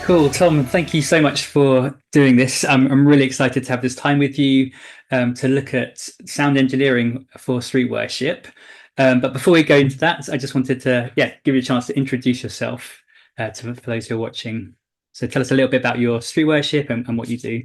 Cool, Tom. Thank you so much for doing this. I'm really excited to have this time with you to look at sound engineering for street worship. But before we go into that, I just wanted to, give you a chance to introduce yourself for those who are watching. So tell us a little bit about your street worship and what you do.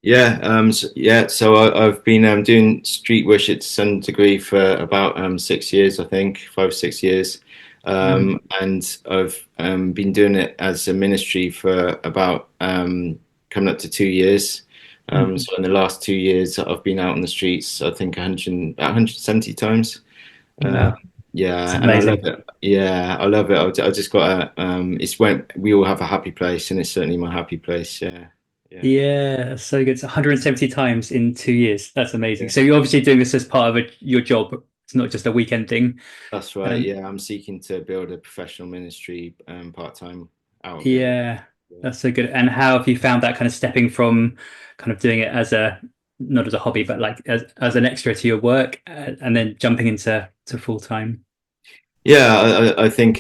I've been doing street worship to some degree for about 6 years, I think, 5 6 years, Mm. and I've been doing it as a ministry for about coming up to 2 years. Mm. So in the last 2 years, I've been out on the streets, I think 100, 170 times. Uh, Wow, it's yeah, and I love amazing. it. Yeah, I love it. I just got it's when we all have a happy place, and it's certainly my happy place. Yeah, yeah. Yeah, so good. It's 170 times in 2 years. That's amazing. Yeah. So you're obviously doing this as part of your job. It's not just a weekend thing. That's right. Um, Yeah, I'm seeking to build a professional ministry part time out of it. Yeah, Yeah. that's so good. And how have you found that kind of stepping from kind of doing it as a not as a hobby, but like as an extra to your work, and then jumping into full time? Yeah, I think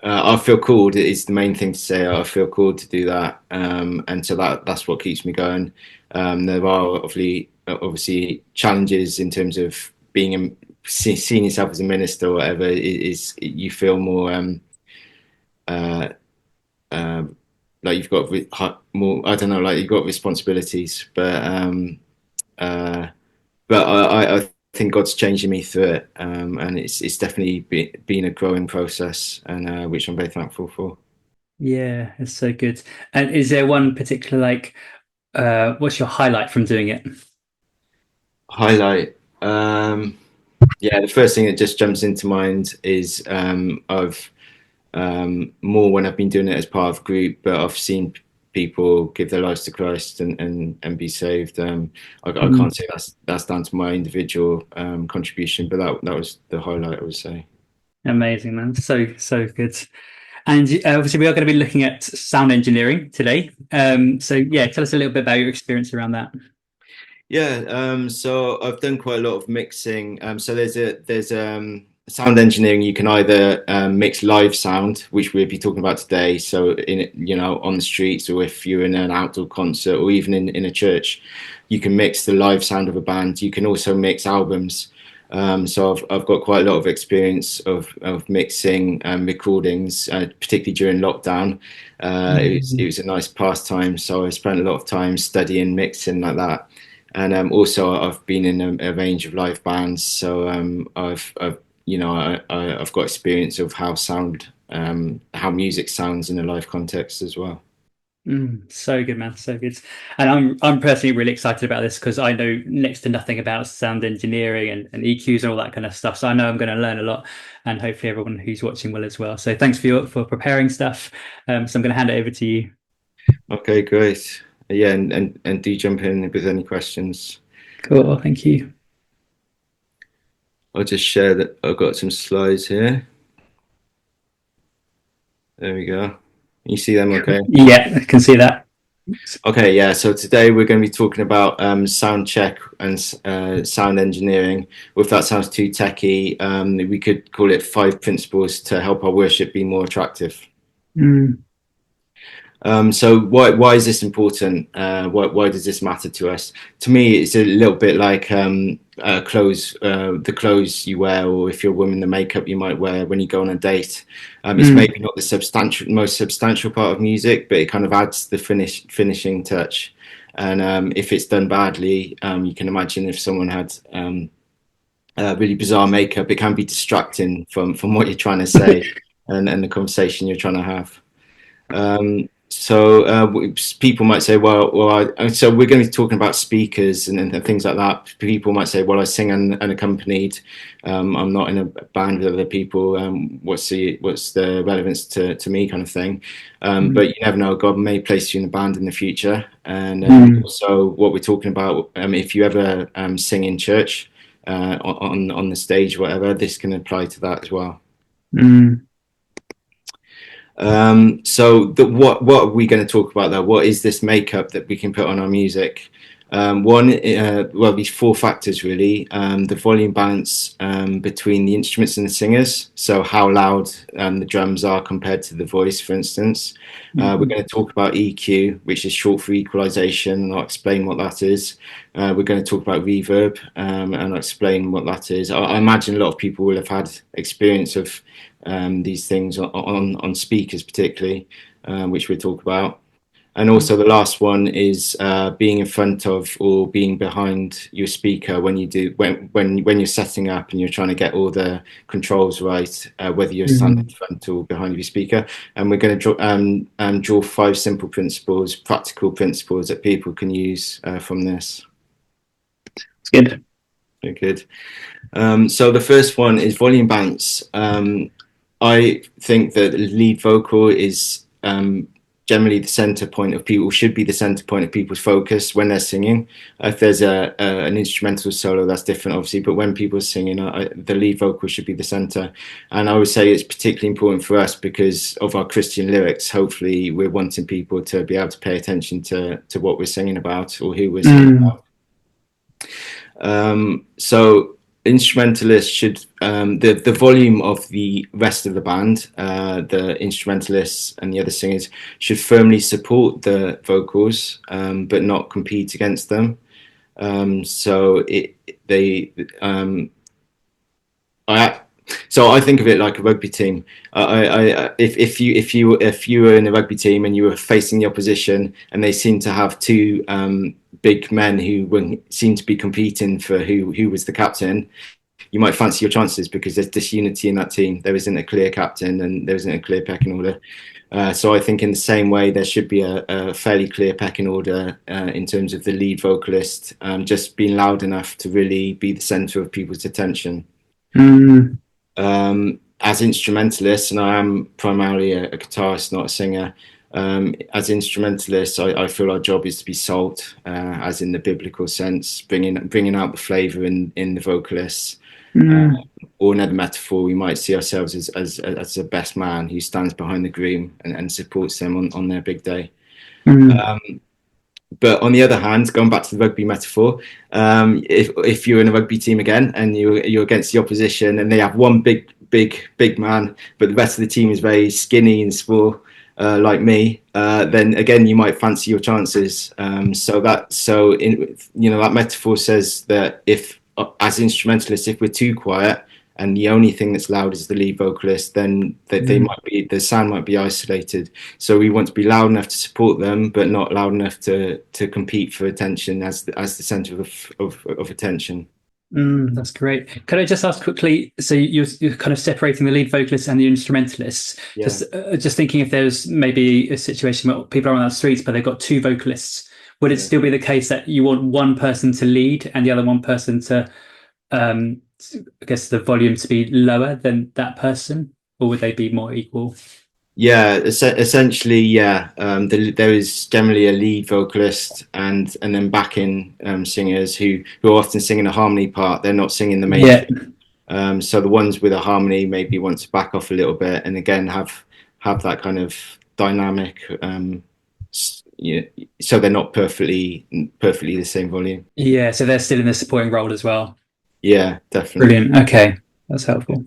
I feel called is the main thing to say. I feel called to do that, and so that's what keeps me going. There are obviously challenges in terms of seeing yourself as a minister or whatever. Is you feel more uh, um, like you've got more. I don't know, like you've got responsibilities, uh, but I think God's changing me through it, and it's definitely been a growing process, and which I'm very thankful for. Yeah, it's so good. And is there one particular like what's your highlight from doing it? Highlight, yeah, the first thing that just jumps into mind is I've more when I've been doing it as part of a group, but I've seen people give their lives to Christ and be saved. I Mm, can't say that's down to my individual contribution, but that was the highlight, I would say. amazing, man. So good. And obviously, we are going to be looking at sound engineering today. So yeah, tell us a little bit about your experience around that. Yeah, so I've done quite a lot of mixing. So there's sound engineering. You can either mix live sound, which we'll be talking about today. So on the streets, or if you're in an outdoor concert, or even in a church, you can mix the live sound of a band. You can also mix albums. So I've got quite a lot of experience of mixing recordings, particularly during lockdown. It Mm. was a nice pastime. So I spent a lot of time studying mixing like that. And also, I've been in a range of live bands, so I've got experience of how music sounds in a live context as well. So good, man. So good. And I'm personally really excited about this because I know next to nothing about sound engineering and EQs and all that kind of stuff. So I know I'm going to learn a lot, and hopefully everyone who's watching will as well. So thanks for preparing stuff. So I'm going to hand it over to you. Okay, great. Yeah, and do jump in with any questions. Cool. Thank you. I'll just share that I've got some slides here. There we go. You see them okay? Yeah, I can see that. Okay, yeah. So today we're going to be talking about sound check and sound engineering. Well, if that sounds too techy, we could call it 5 principles to help our worship be more attractive. Mm, So why is this important? Why does this matter to us? To me, it's a little bit like clothes, the clothes you wear, or if you're a woman, the makeup you might wear when you go on a date. It's mm, maybe not the most substantial part of music, but it kind of adds the finishing touch. And if it's done badly, you can imagine if someone had really bizarre makeup, it can be distracting from what you're trying to say and the conversation you're trying to have. People might say, so we're going to be talking about speakers and things like that. People might say, well, I sing unaccompanied. I'm not in a band with other people. What's the relevance to me, kind of thing. mm, But you never know. God may place you in a band in the future. And mm, also, what we're talking about, if you ever sing in church, on the stage, whatever, this can apply to that as well. mm. So what are we going to talk about though? What is this makeup that we can put on our music? One, well, these four factors really. The volume balance between the instruments and the singers. So how loud the drums are compared to the voice, for instance. We're going to talk about EQ, which is short for equalization, and I'll explain what that is. We're going to talk about reverb, and I'll explain what that is. I imagine a lot of people will have had experience of these things on speakers, particularly, which we'll talk about. And also the last one is being in front of or being behind your speaker when you're setting up and you're trying to get all the controls right, whether you're standing in front or behind your speaker. And we're going to draw 5 simple principles, practical principles that people can use from this. It's good. Very good. So the first one is volume balance. I think that the lead vocal is generally the center point of people, should be the center point of people's focus when they're singing. If there's an instrumental solo, that's different, obviously, but when people are singing, the lead vocal should be the center. And I would say it's particularly important for us because of our Christian lyrics. Hopefully, we're wanting people to be able to pay attention to what we're singing about or who we're singing about. So instrumentalists should the volume of the rest of the band, the instrumentalists and the other singers, should firmly support the vocals, but not compete against them. So I think of it like a rugby team. If you were in a rugby team and you were facing the opposition and they seemed to have two big men who seemed to be competing for who was the captain, you might fancy your chances because there's disunity in that team. There isn't a clear captain and there isn't a clear pecking order. So I think in the same way there should be a fairly clear pecking order in terms of the lead vocalist just being loud enough to really be the centre of people's attention. As instrumentalists, and I am primarily a guitarist, not a singer. As instrumentalists, I feel our job is to be salt, as in the biblical sense, bringing out the flavour in the vocalists. Or another metaphor, we might see ourselves as the best man who stands behind the groom and supports them on their big day. But on the other hand, going back to the rugby metaphor, if you're in a rugby team again and you're against the opposition and they have one big man, but the rest of the team is very skinny and small, like me, then again you might fancy your chances. That metaphor says that if, as instrumentalists, if we're too quiet and the only thing that's loud is the lead vocalist, then the sound might be isolated. So we want to be loud enough to support them, but not loud enough to compete for attention as the centre of attention. That's great. Could I just ask quickly? So you're kind of separating the lead vocalists and the instrumentalists. Yeah. Just thinking if there's maybe a situation where people are on the streets, but they've got 2 vocalists, would it still be the case that you want one person to lead and the other one person to, I guess, the volume to be lower than that person, or would they be more equal? Yeah, essentially, yeah. There is generally a lead vocalist and then backing singers who are often singing a harmony part. They're not singing the main thing. So the ones with a harmony maybe want to back off a little bit and again have that kind of dynamic. So they're not perfectly the same volume. Yeah, so they're still in the supporting role as well. Yeah, definitely. Brilliant. Okay, that's helpful.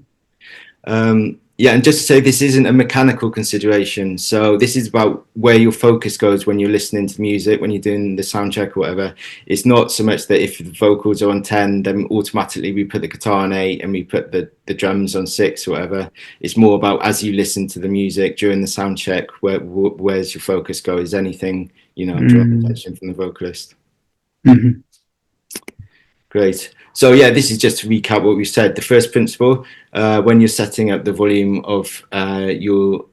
Yeah, and just to say, this isn't a mechanical consideration. So this is about where your focus goes when you're listening to music, when you're doing the sound check or whatever. It's not so much that if the vocals are on 10, then automatically we put the guitar on 8 and we put the drums on 6 or whatever. It's more about as you listen to the music during the sound check, where's your focus go? Is anything, drawing attention from the vocalist? Great. So yeah, this is just to recap what we said. The first principle, when you're setting up the volume of your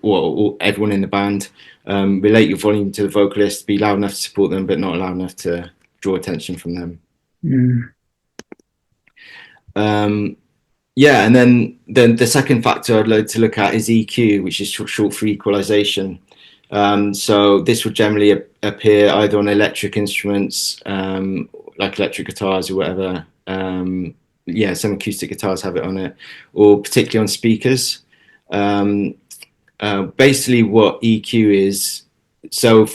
or everyone in the band, relate your volume to the vocalist, be loud enough to support them, but not loud enough to draw attention from them. Yeah, and then the second factor I'd like to look at is EQ, which is short for equalization. So this would generally appear either on electric instruments, like electric guitars or whatever. Some acoustic guitars have it on it, or particularly on speakers. Basically what EQ is, so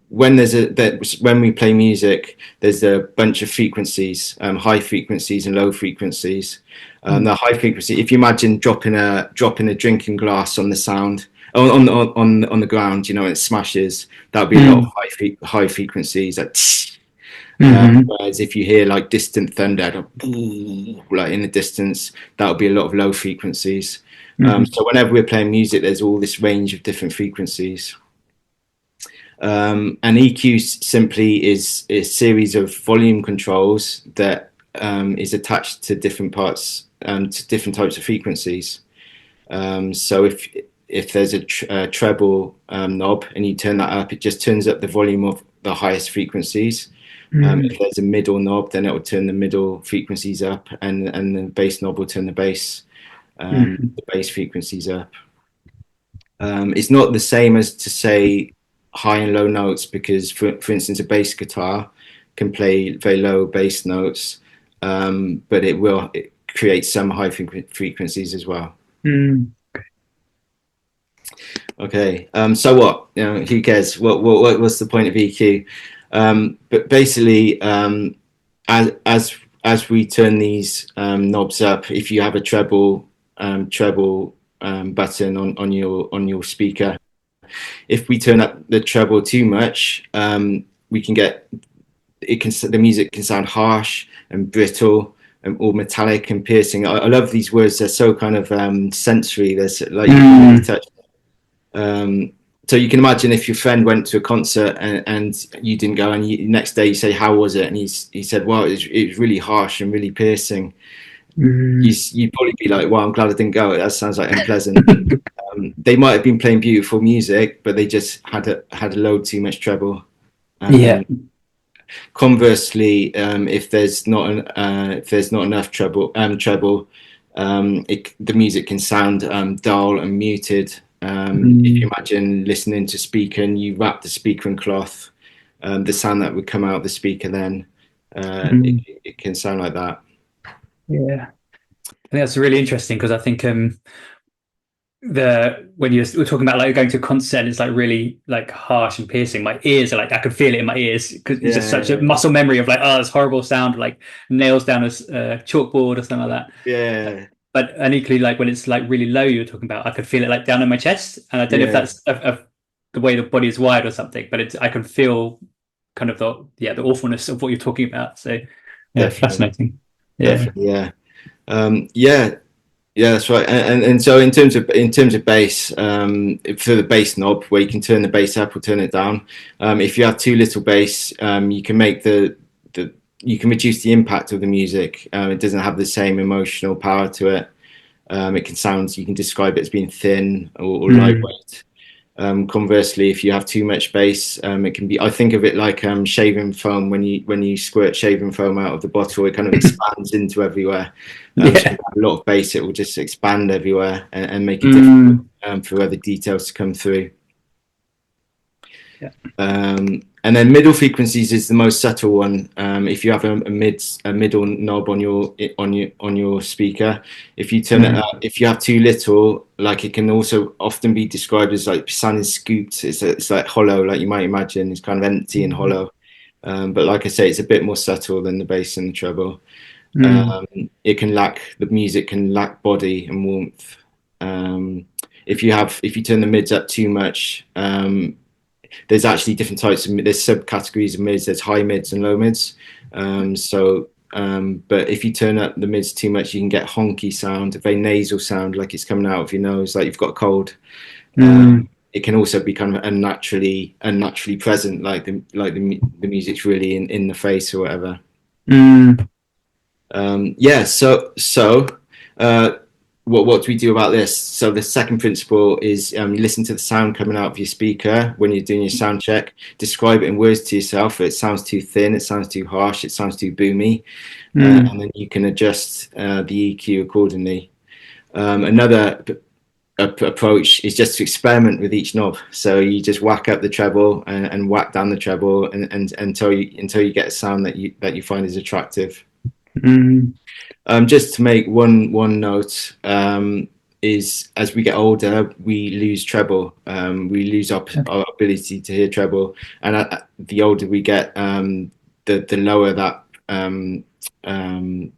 when we play music, there's a bunch of frequencies, high frequencies and low frequencies. The high frequency, if you imagine dropping a drinking glass on the sound on the ground, you know, it smashes. That would be a lot of high frequencies, like. Whereas if you hear like distant thunder, like in the distance, that would be a lot of low frequencies. So whenever we're playing music, there's all this range of different frequencies. And EQ simply is a series of volume controls that is attached to different parts, to different types of frequencies. So if there's a treble knob and you turn that up, it just turns up the volume of the highest frequencies. If there's a middle knob, then it will turn the middle frequencies up, and the bass knob will turn the bass frequencies up. It's not the same as to say high and low notes, because for instance, a bass guitar can play very low bass notes, but it creates some high frequencies as well. Okay, so what? You know, who cares? What's the point of EQ? But basically, as we turn these knobs up, if you have a treble button on your speaker, if we turn up the treble too much, we can get the music can sound harsh and brittle or metallic and piercing. I love these words; they're so kind of sensory. There's like you can really touch. So you can imagine if your friend went to a concert and you didn't go, and next day you say, "How was it?" and he said, "Well, it was really harsh and really piercing." You'd probably be like, "Well, I'm glad I didn't go. That sounds like unpleasant." They might have been playing beautiful music, but they just had a load too much treble. Conversely, if there's not enough treble, the music can sound dull and muted. If you imagine listening to speaker and you wrap the speaker in cloth, the sound that would come out of the speaker then it can sound like that. Yeah, I think that's really interesting, because I think when we're talking about like going to a concert and it's like really like harsh and piercing, my ears are like, I could feel it in my ears, because it's just such a muscle memory of like, oh, this horrible sound, like nails down a chalkboard or something like that. Yeah. And equally, like when it's like really low, you were talking about, I could feel it like down in my chest, and I don't know if that's the way the body is wired or something, but I can feel kind of the awfulness of what you're talking about. So yeah, fascinating. Definitely, yeah, that's right. And so in terms of bass, for the bass knob, where you can turn the bass up or turn it down, if you have too little bass, you can make you can reduce the impact of the music. It doesn't have the same emotional power to it. It can sound, you can describe it as being thin or lightweight. Conversely, if you have too much bass, it can be, I think of it like shaving foam. When you squirt shaving foam out of the bottle, it kind of expands into everywhere. So if you have a lot of bass, it will just expand everywhere and make it difficult for other details to come through. And then middle frequencies is the most subtle one. If you have a middle knob on your speaker, if you turn it up, if you have too little, like it can also often be described as like sounding scooped. It's like hollow, like you might imagine. It's kind of empty and hollow. But like I say, it's a bit more subtle than the bass and the treble. The music can lack body and warmth. If you turn the mids up too much, there's actually different types there's subcategories of mids. There's high mids and low mids. But if you turn up the mids too much, you can get honky sound, a very nasal sound, like it's coming out of your nose, like you've got a cold. It can also be kind of unnaturally present, like the music's really in the face or whatever. What do we do about this? So the second principle is you listen to the sound coming out of your speaker when you're doing your sound check. Describe it in words to yourself. It sounds too thin, it sounds too harsh, it sounds too boomy, and then you can adjust the EQ accordingly. Another approach is just to experiment with each knob. So you just whack up the treble and whack down the treble and until you get a sound that you find is attractive. Just to make one note, is as we get older, we lose treble. We lose our ability to hear treble, and the older we get, the lower that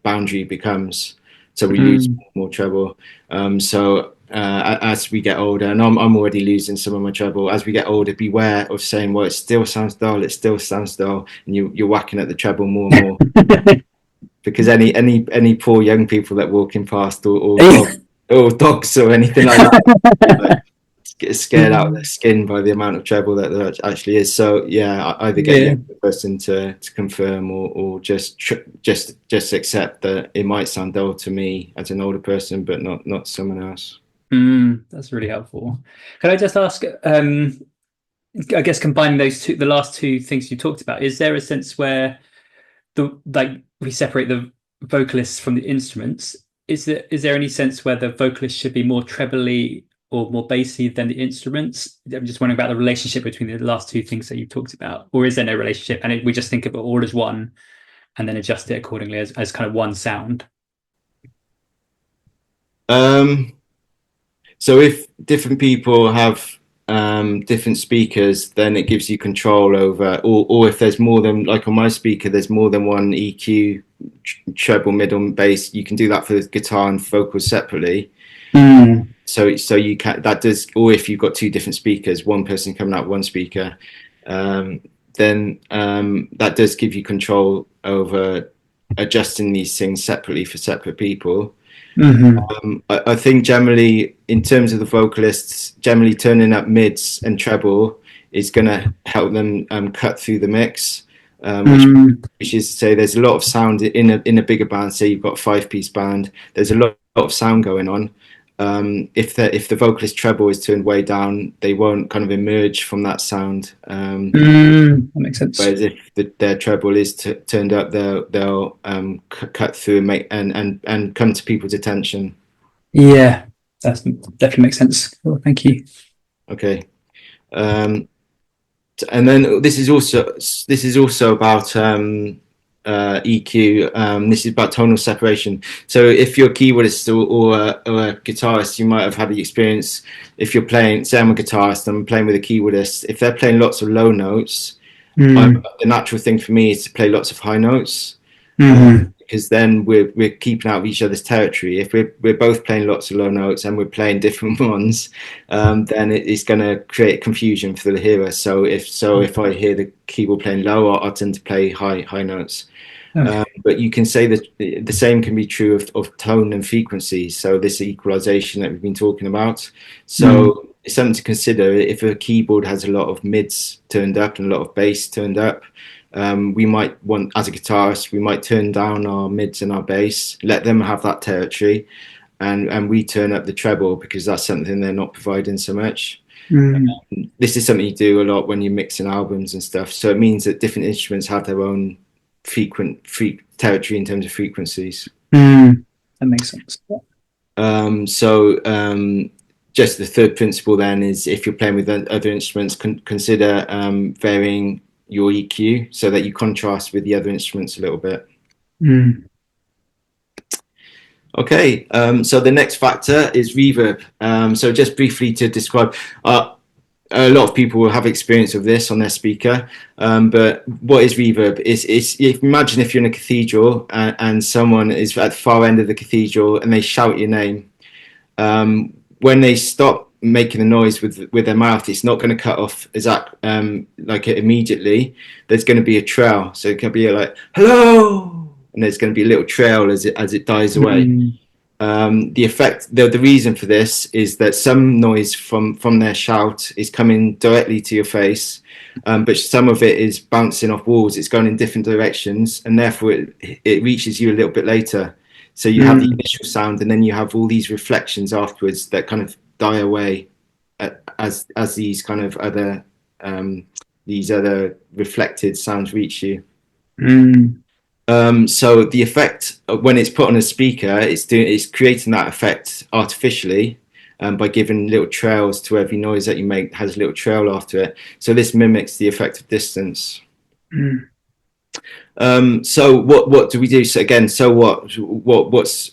boundary becomes. So we lose more treble. As we get older, and I'm already losing some of my treble. As we get older, beware of saying, "Well, it still sounds dull. It still sounds dull," and you're whacking at the treble more and more. Because any poor young people that walking past or dogs or anything like that like, get scared out of their skin by the amount of treble that there actually is. So yeah, either get a younger person to confirm or just accept that it might sound dull to me as an older person, but not someone else. That's really helpful. Can I just ask, I guess combining the last two things you talked about, is there a sense where we separate the vocalists from the instruments? Is there any sense where the vocalists should be more trebly or more bassy than the instruments? I'm just wondering about the relationship between the last two things that you talked about, or is there no relationship and we just think of it all as one and then adjust it accordingly as kind of one sound? So if different people have different speakers, then it gives you control over, or if there's more than, like on my speaker, there's more than one EQ, treble, middle, and bass. You can do that for the guitar and vocals separately. So you can, that does, or if you've got two different speakers, one person coming out one speaker, then that does give you control over adjusting these things separately for separate people. I think generally, in terms of the vocalists, generally turning up mids and treble is going to help them cut through the mix, which is to say there's a lot of sound in a bigger band. Say you've got a 5-piece band, there's a lot of sound going on. If the vocalist treble is turned way down, they won't kind of emerge from that sound. That makes sense. Whereas if their treble is turned up, they'll cut through and make and come to people's attention. Yeah, that definitely makes sense. Cool, thank you. Okay, and then this is also about EQ. This is about tonal separation. So if you're a keyboardist or a guitarist, you might have had the experience. If you're playing, say I'm a guitarist, I'm playing with a keyboardist. If they're playing lots of low notes, the natural thing for me is to play lots of high notes, because then we're keeping out of each other's territory. If we're both playing lots of low notes and we're playing different ones, then it's going to create confusion for the hearer. So if I hear the keyboard playing low, I tend to play high notes. Okay. But you can say that the same can be true of tone and frequency. So this equalization that we've been talking about. So it's something to consider. If a keyboard has a lot of mids turned up and a lot of bass turned up, we might want, as a guitarist, we might turn down our mids and our bass, let them have that territory, and we turn up the treble because that's something they're not providing so much. This is something you do a lot when you're mixing albums and stuff. So it means that different instruments have their own territory in terms of frequencies. That makes sense. Just the third principle then is, if you're playing with other instruments, consider varying your EQ so that you contrast with the other instruments a little bit. Okay, so the next factor is reverb. So just briefly to describe, a lot of people will have experience of this on their speaker, but what is reverb? Imagine if you're in a cathedral and someone is at the far end of the cathedral and they shout your name. When they stop making the noise with their mouth, it's not going to cut off like immediately. There's going to be a trail, so it can be like hello, and there's going to be a little trail as it dies away. The reason for this is that some noise from their shout is coming directly to your face, but some of it is bouncing off walls. It's going in different directions, and therefore it reaches you a little bit later. So you have the initial sound, and then you have all these reflections afterwards that kind of die away as these kind of other reflected sounds reach you. So the effect, when it's put on a speaker, it's creating that effect artificially by giving little trails to every noise that you make. Has a little trail after it. So this mimics the effect of distance. So what do we do? So again, so what does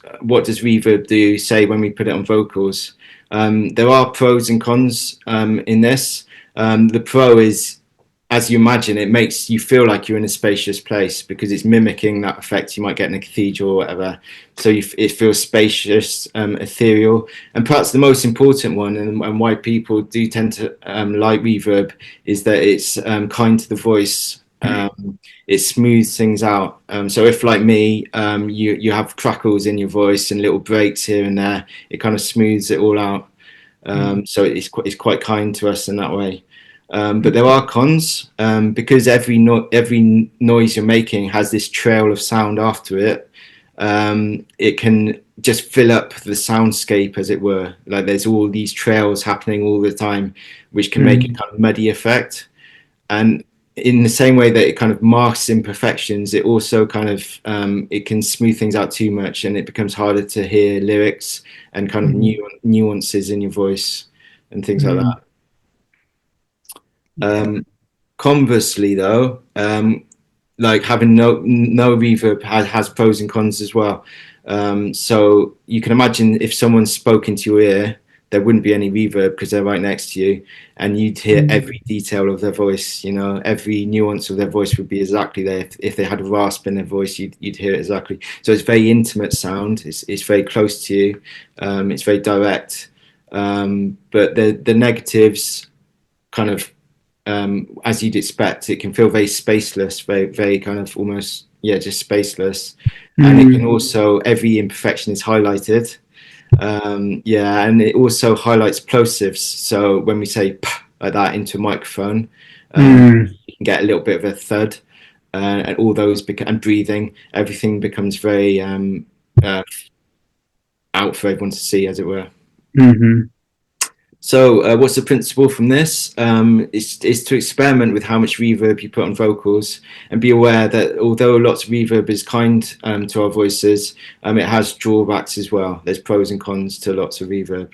reverb do? Say when we put it on vocals, there are pros and cons in this. The pro is, as you imagine, it makes you feel like you're in a spacious place because it's mimicking that effect you might get in a cathedral or whatever. So it feels spacious, ethereal, and perhaps the most important one, and why people do tend to like reverb, is that it's kind to the voice. It smooths things out. So if, like me, you have crackles in your voice and little breaks here and there, it kind of smooths it all out. So it's quite kind to us in that way. But there are cons because every noise you're making has this trail of sound after it. It can just fill up the soundscape, as it were. Like there's all these trails happening all the time, which can make a kind of muddy effect. And in the same way that it kind of masks imperfections, it also kind of it can smooth things out too much, and it becomes harder to hear lyrics and kind of nuances in your voice and things like that. Conversely, though, like having no reverb has pros and cons as well. So you can imagine if someone spoke into your ear, there wouldn't be any reverb because they're right next to you, and you'd hear every detail of their voice. You know, every nuance of their voice would be exactly there. If they had a rasp in their voice, you'd hear it exactly. So it's very intimate sound. It's very close to you. It's very direct. But the negatives kind of as you'd expect, it can feel very spaceless, very kind of almost, yeah, just spaceless. And it can also, every imperfection is highlighted. Yeah, and it also highlights plosives. So when we say "p" like that into a microphone, you can get a little bit of a thud, and all those and breathing, everything becomes very out for everyone to see, as it were. So what's the principle from this? Is to experiment with how much reverb you put on vocals and be aware that although lots of reverb is kind to our voices, it has drawbacks as well. There's pros and cons to lots of reverb.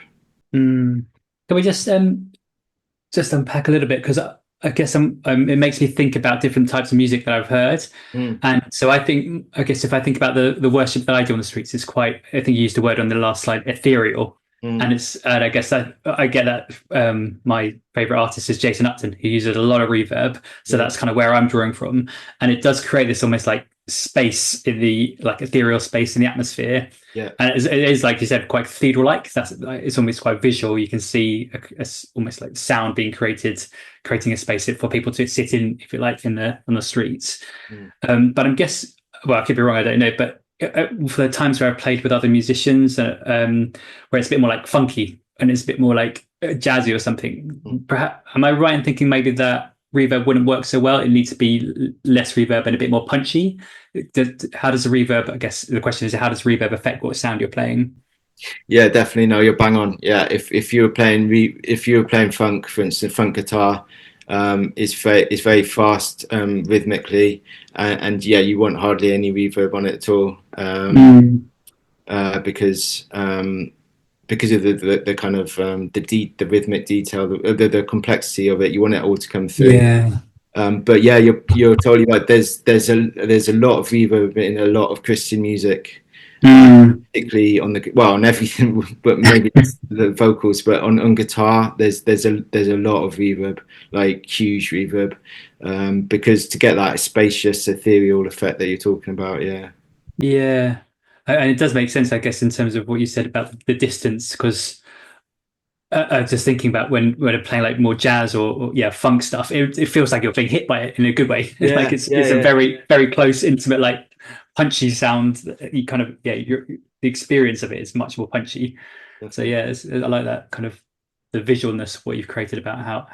Can we just unpack a little bit? Because I guess it makes me think about different types of music that I've heard. And so I guess if I think about the worship that I do on the streets, it's quite, I think you used the word on the last slide, ethereal. And I guess I get that my favorite artist is Jason Upton, who uses a lot of reverb. So that's kind of where I'm drawing from. And it does create this almost like space in the like ethereal space in the atmosphere. Yeah. And it is like you said, quite cathedral-like. It's almost quite visual. You can see almost like sound being created, creating a space for people to sit in, if you like, on the streets. But well, I could be wrong. I don't know. But for the times where I've played with other musicians, where it's a bit more like funky and it's a bit more like jazzy or something. Perhaps am I right in thinking maybe that reverb wouldn't work so well? It needs to be less reverb and a bit more punchy. How does the reverb? I guess the question is, how does reverb affect what sound you're playing? Yeah, definitely. No, you're bang on. Yeah, if you were playing funk, for instance, funk guitar, it's very fast rhythmically, and yeah, you want hardly any reverb on it at all, because of the kind of the rhythmic detail, the complexity of it. You want it all to come through. Yeah. But yeah, you're totally right. There's a lot of reverb in a lot of Christian music. Particularly on everything, but maybe the vocals. But on guitar, there's a lot of reverb, like huge reverb, because to get that spacious, ethereal effect that you're talking about, yeah. Yeah. And it does make sense, I guess, in terms of what you said about the distance, because I was just thinking about when I'm playing like more jazz or yeah, funk stuff, it feels like you're being hit by it in a good way. Like it's a very, very close, intimate, like punchy sound that you kind of, yeah, the experience of it is much more punchy. So yeah, I like that kind of the visualness of what you've created about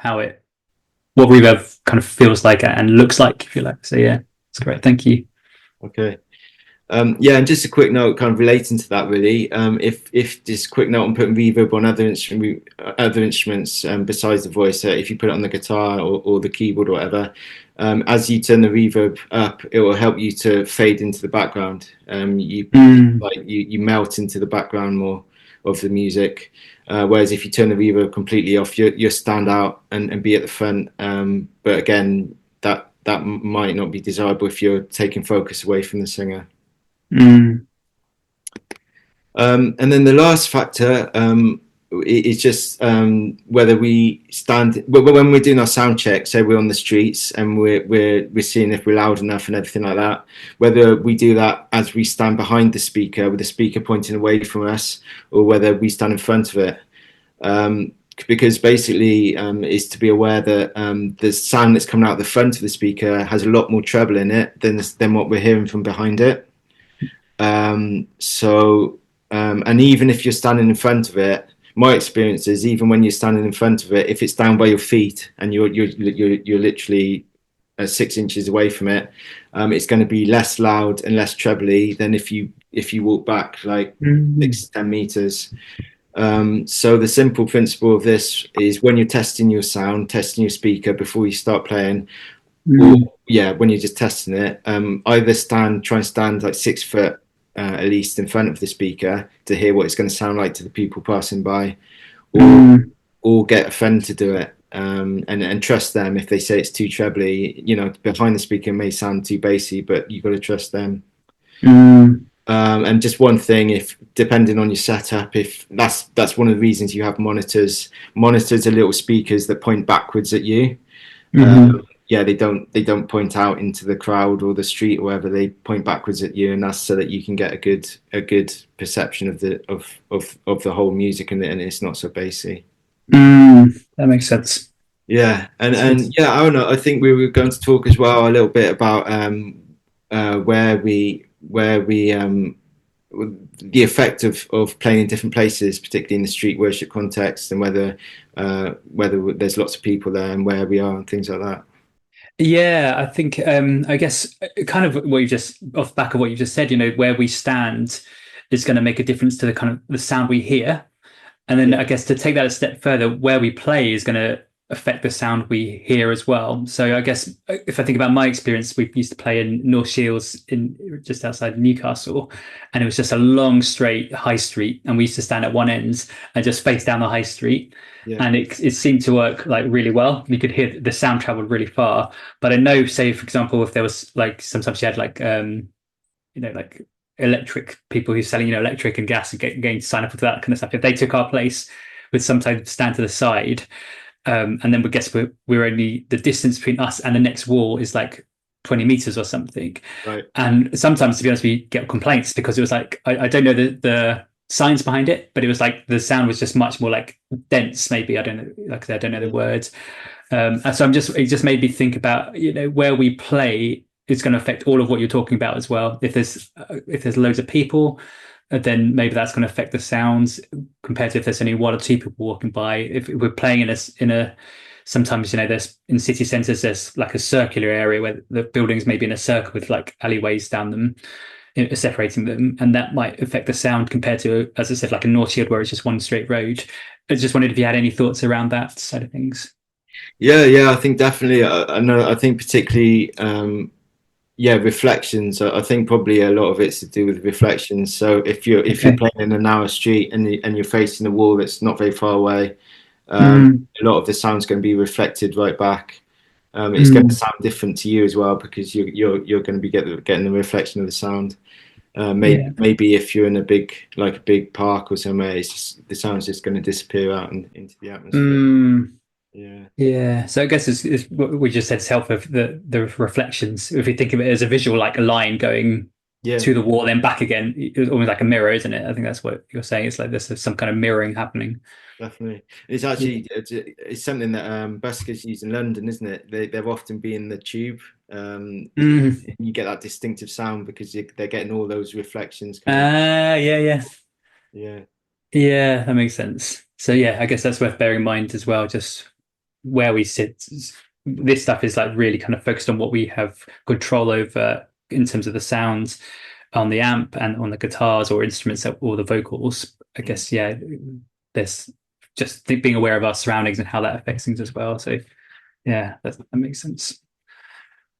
what reverb kind of feels like and looks like, if you like. So yeah, it's great. Thank you. Okay. Yeah, and just a quick note, kind of relating to that, really. If just a quick note on putting reverb on other instruments besides the voice, if you put it on the guitar or the keyboard or whatever, as you turn the reverb up, it will help you to fade into the background. You melt into the background more of the music. Whereas if you turn the reverb completely off, you stand out and be at the front. But again, that that might not be desirable if you're taking focus away from the singer. Mm. And then the last factor is just whether we stand when we're doing our sound check. Say we're on the streets and we're seeing if we're loud enough and everything like that. Whether we do that as we stand behind the speaker with the speaker pointing away from us, or whether we stand in front of it. Because basically is to be aware that the sound that's coming out the front of the speaker has a lot more treble in it than what we're hearing from behind it. And even if you're standing in front of it, my experience is even when you're standing in front of it, if it's down by your feet and you're literally 6 inches away from it, it's going to be less loud and less trebly than if you walk back like 6 to 10 meters. So the simple principle of this is when you're testing your sound, testing your speaker before you start playing, or when you're just testing it, either try and stand like 6 foot at least in front of the speaker to hear what it's going to sound like to the people passing by, or get a friend to do it, and trust them if they say it's too trebly. Behind the speaker may sound too bassy, but you've got to trust them. And just one thing, if depending on your setup, if that's one of the reasons you have monitors are little speakers that point backwards at you. They don't point out into the crowd or the street or wherever. They point backwards at you, and that's so that you can get a good perception of the whole music, and it's not so bassy. That makes sense. Yeah, and yeah, I don't know. I think we were going to talk as well a little bit about where we the effect of playing in different places, particularly in the street worship context, and whether there's lots of people there and where we are and things like that. Yeah, I think I guess kind of what you just off the back of what you just said, where we stand is going to make a difference to the kind of the sound we hear. And then I guess to take that a step further, where we play is going to affect the sound we hear as well. So I guess if I think about my experience, we used to play in North Shields in just outside Newcastle, and it was just a long straight high street, and we used to stand at one end and just face down the high street. Yeah. And it seemed to work like really well. You could hear the sound traveled really far. But I know, say for example, if there was like sometimes you had like like electric people who selling electric and gas and getting to sign up for that kind of stuff. If they took our place, we'd sometimes stand to the side, and then we guess we're only the distance between us and the next wall is like 20 meters or something. Right. And sometimes, to be honest, we get complaints because it was like I don't know the science behind it, but it was like the sound was just much more like dense. Maybe I don't know, like I don't know the words. And so it just made me think about where we play is going to affect all of what you're talking about as well. If there's loads of people, then maybe that's going to affect the sounds compared to if there's only one or two people walking by. If we're playing in a sometimes there's in city centres there's like a circular area where the buildings may be in a circle with like alleyways down them, separating them, and that might affect the sound compared to, as I said, like a North Shield where it's just one straight road. I just wondered if you had any thoughts around that side of things. Yeah, I think definitely. I think particularly. Reflections. I think probably a lot of it's to do with reflections. So if you're playing in a narrow street and you're facing a wall that's not very far away, a lot of the sound's going to be reflected right back. It's going to sound different to you as well because you're going to be getting the reflection of the sound. Maybe if you're in a big park or somewhere, the sound's just going to disappear out into the atmosphere. Yeah. So I guess it's what we just said, it's help of the reflections. If you think of it as a visual, like a line going to the wall, then back again, it's almost like a mirror, isn't it? I think that's what you're saying. It's like there's some kind of mirroring happening. Definitely. It's actually it's something that buskers use in London, isn't it? They've often been in the tube. You get that distinctive sound because they're getting all those reflections. Yeah, that makes sense. So yeah, I guess that's worth bearing in mind as well. Just where we sit, this stuff is like really kind of focused on what we have control over in terms of the sounds on the amp and on the guitars or instruments or the vocals. I guess there's just being aware of our surroundings and how that affects things as well. So yeah, that makes sense.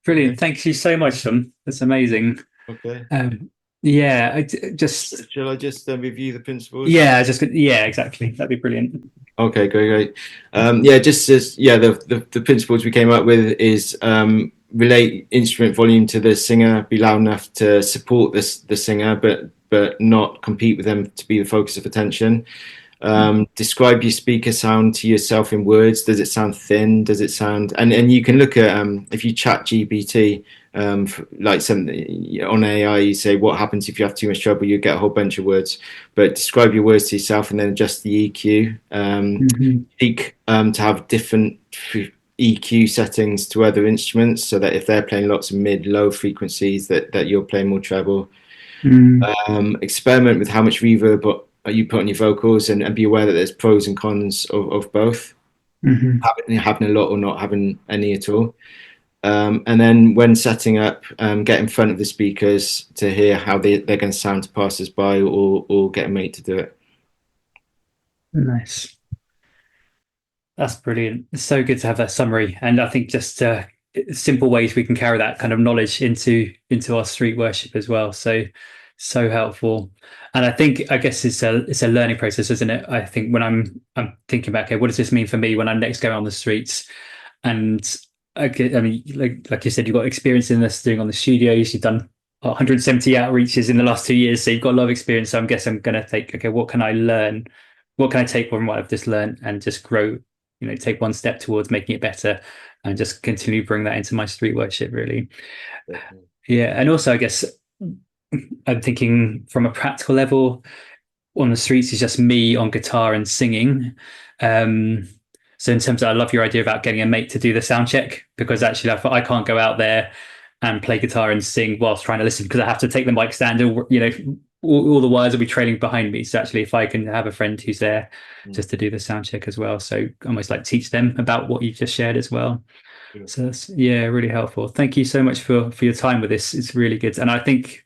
Brilliant. Thank you so much, Tom. That's amazing. Okay. I just shall I just review the principles? Yeah, exactly. That'd be brilliant. Okay, great. The principles we came up with is relate instrument volume to the singer, be loud enough to support the singer, but not compete with them to be the focus of attention. Describe your speaker sound to yourself in words. Does it sound thin? Does it sound, and you can look at if you chat GPT, like something on AI, you say what happens if you have too much trouble, you get a whole bunch of words. But describe your words to yourself and then adjust the EQ. Seek to have different EQ settings to other instruments, so that if they're playing lots of mid low frequencies, that you're playing more treble. Experiment with how much reverb you put on your vocals, and be aware that there's pros and cons of both, having a lot or not having any at all. And then when setting up, get in front of the speakers to hear how they're going to sound to passers-by, or get a mate to do it. Nice. That's brilliant. It's so good to have that summary. And I think just simple ways we can carry that kind of knowledge into our street worship as well. So helpful. And I guess it's a learning process, isn't it? I think when I'm thinking back, okay, what does this mean for me when I'm next going on the streets? And I mean, like you said, you've got experience in this, doing on the studios. You've done 170 outreaches in the last 2 years, so you've got a lot of experience. So I'm guessing I'm going to think, okay, what can I learn? What can I take from what I've just learned and just grow? Take one step towards making it better, and just continue to bring that into my street worship. Really, yeah. And also, I guess I'm thinking from a practical level, on the streets is just me on guitar and singing. So in terms of, I love your idea about getting a mate to do the sound check, because actually I can't go out there and play guitar and sing whilst trying to listen, because I have to take the mic stand, and all the wires will be trailing behind me. So actually, if I can have a friend who's there just to do the sound check as well, so almost like teach them about what you've just shared as well. So that's, yeah, really helpful. Thank you so much for your time with this. It's really good. And I think,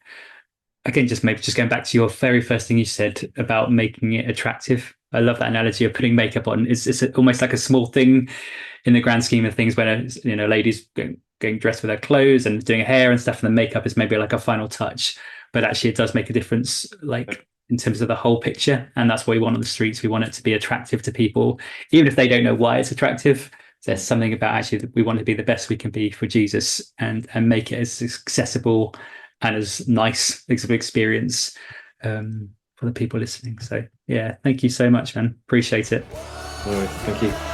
again, just going back to your very first thing you said about making it attractive. I love that analogy of putting makeup on. It's almost like a small thing in the grand scheme of things, when ladies getting dressed with their clothes and doing hair and stuff, and the makeup is maybe like a final touch. But actually, it does make a difference, like in terms of the whole picture. And that's what we want on the streets. We want it to be attractive to people, even if they don't know why it's attractive. There's something about actually that we want to be the best we can be for Jesus, and make it as accessible and as nice of an experience for the people listening. So yeah, thank you so much, man. Appreciate it. All right, thank you.